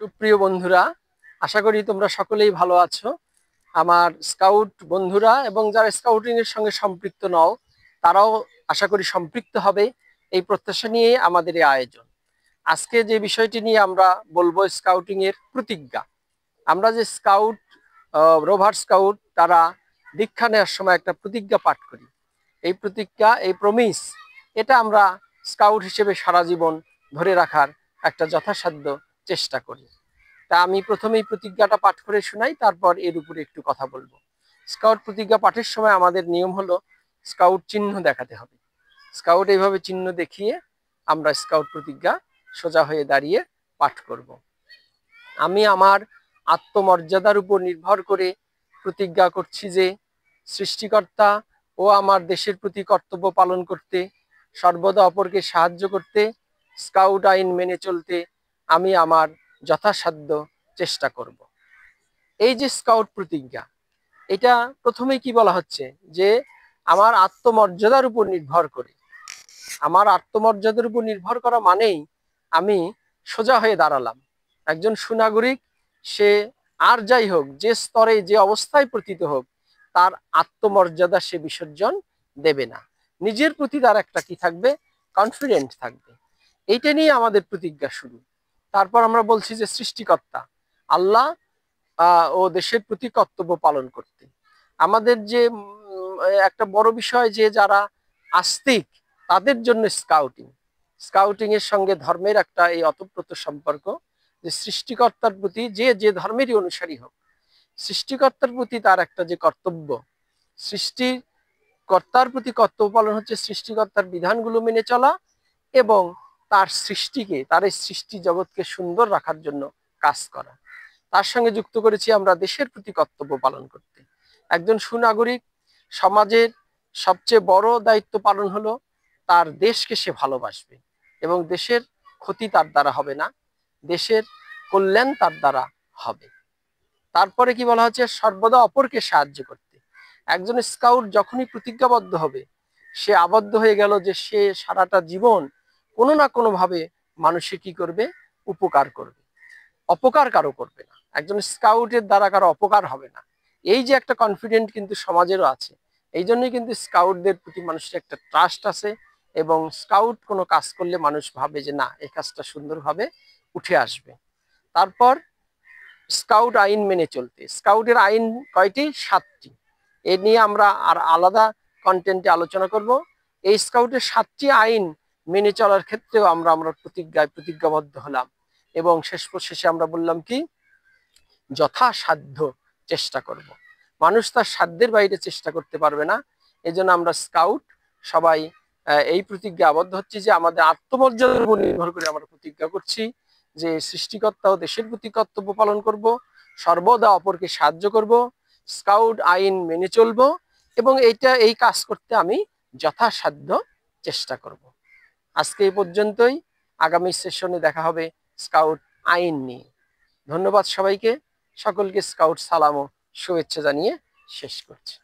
সুপ্রিয় বন্ধুরা, আশা করি তোমরা সকলেই ভালো আছো। আমার স্কাউট বন্ধুরা এবং যারা স্কাউটিং এর সঙ্গে সম্পৃক্ত নও, তারাও আশা করি সম্পৃক্ত হবে, এই প্রত্যাশা নিয়ে আমাদের এই আয়োজন। আজকে যে বিষয়টি নিয়ে আমরা বলবো, স্কাউটিং এর প্রতিজ্ঞা। আমরা যে স্কাউট, রোভার স্কাউট, তারা দীক্ষা নেওয়ার সময় একটা প্রতিজ্ঞা পাঠ করি। এই প্রতিজ্ঞা, এই প্রমিস, এটা আমরা স্কাউট হিসেবে সারা জীবন ধরে রাখার একটা যথাসাধ্য চেষ্টা করি। তা আমি প্রথমেই প্রতিজ্ঞাটা পাঠ করে শোনাই, তারপর এর উপরে একটু কথা বলবো। স্কাউট প্রতিজ্ঞা পাঠের সময় আমাদের নিয়ম হলো স্কাউট চিহ্ন দেখাতে হবে। স্কাউট এইভাবে চিহ্ন দেখিয়ে আমরা স্কাউট প্রতিজ্ঞা সোজা হয়ে দাঁড়িয়ে পাঠ করব। আমি আমার আত্মমর্যাদার উপর নির্ভর করে প্রতিজ্ঞা করছি যে সৃষ্টিকর্তা ও আমার দেশের প্রতি কর্তব্য পালন করতে, সর্বদা অপরকে সাহায্য করতে, স্কাউট আইন মেনে চলতে আমি আমার যথাসাধ্য চেষ্টা করব। এই যে স্কাউট প্রতিজ্ঞা, এটা প্রথমেই কি বলা হচ্ছে যে আমার আত্মমর্যাদার উপর নির্ভর করে। আমার আত্মমর্যাদার উপর নির্ভর করা মানেই আমি সোজা হয়ে দাঁড়ালাম। একজন সুনাগরিক, সে আর যাই হোক, যে স্তরে যে অবস্থায় পতিত হোক, তার আত্মমর্যাদা সে বিসর্জন দেবে না। নিজের প্রতি তার একটা কি থাকবে, কনফিডেন্ট থাকবে। এইটা নিয়ে আমাদের প্রতিজ্ঞা শুরু। তারপর আমরা বলছি যে সৃষ্টিকর্তা আল্লাহ ও দেশের প্রতি কর্তব্য পালন করতে। আমাদের যে একটা বড় বিষয়, যে যারা আস্তিক তাদের জন্য স্কাউটিং, স্কাউটিং এর সঙ্গে ধর্মের একটা এই অতপ্রত সম্পর্ক। যে সৃষ্টিকর্তার প্রতি যে যে ধর্মেরই অনুসারী হোক, সৃষ্টিকর্তার প্রতি তার একটা যে কর্তব্য, সৃষ্টিকর্তার প্রতি কর্তব্য পালন হচ্ছে সৃষ্টিকর্তার বিধানগুলো মেনে চলা এবং তার সৃষ্টিকে, তার এই সৃষ্টি জগৎকে সুন্দর রাখার জন্য কাজ করা। তার সঙ্গে যুক্ত করেছি আমরা দেশের প্রতি কর্তব্য পালন করতে। একজন সুনাগরিক সমাজের সবচেয়ে বড় দায়িত্ব পালন হলো তার দেশকে সে ভালোবাসবে এবং দেশের ক্ষতি তার দ্বারা হবে না, দেশের কল্যাণ তার দ্বারা হবে। তারপরে কি বলা হচ্ছে, সর্বদা অপরকে সাহায্য করতে। একজন স্কাউট যখনই প্রতিজ্ঞাবদ্ধ হবে, সে আবদ্ধ হয়ে গেল যে সে সারাটা জীবন কোনো না কোনো ভাবে মানুষের কি করবে, উপকার করবে, অপকার কারো করবে না। একজন স্কাউটের দ্বারা কারো অপকার হবে না, এই যে একটা কনফিডেন্ট কিন্তু সমাজেরও আছে। এই জন্যই কিন্তু স্কাউটদের প্রতি মানুষের একটা ট্রাস্ট আছে এবং স্কাউট কোনো কাজ করলে মানুষ ভাবে যে না, এই কাজটা সুন্দরভাবে উঠে আসবে। তারপর স্কাউট আইন মেনে চলতে। স্কাউটের আইন কয়টি? 7টি। এ নিয়ে আমরা আর আলাদা কন্টেন্টে আলোচনা করব। এই স্কাউটের 7টি আইন মেনে চলার ক্ষেত্রেও আমরা প্রতিজ্ঞাবদ্ধ হলাম এবং শেষে আমরা বললাম কি, যথাসাধ্য চেষ্টা করব। মানুষ তার সাধ্যের বাইরে চেষ্টা করতে পারবে না। এজন্য আমরা স্কাউট সবাই এই প্রতিজ্ঞা আবদ্ধ হচ্ছি যে আমাদের আত্মমর্যাদার উপর নির্ভর করে আমরা প্রতিজ্ঞা করছি যে সৃষ্টিকর্তা ও দেশের প্রতি কর্তব্য পালন করব, সর্বদা অপরকে সাহায্য করব, স্কাউট আইন মেনে চলব এবং এই কাজ করতে আমি যথাসাধ্য চেষ্টা করব। আজকে এই পর্যন্তই। আগামী সেশনে দেখা হবে স্কাউট আইন নিয়ে। ধন্যবাদ সবাইকে। সকলকে স্কাউট সালাম ও শুভেচ্ছা জানিয়ে শেষ করছি।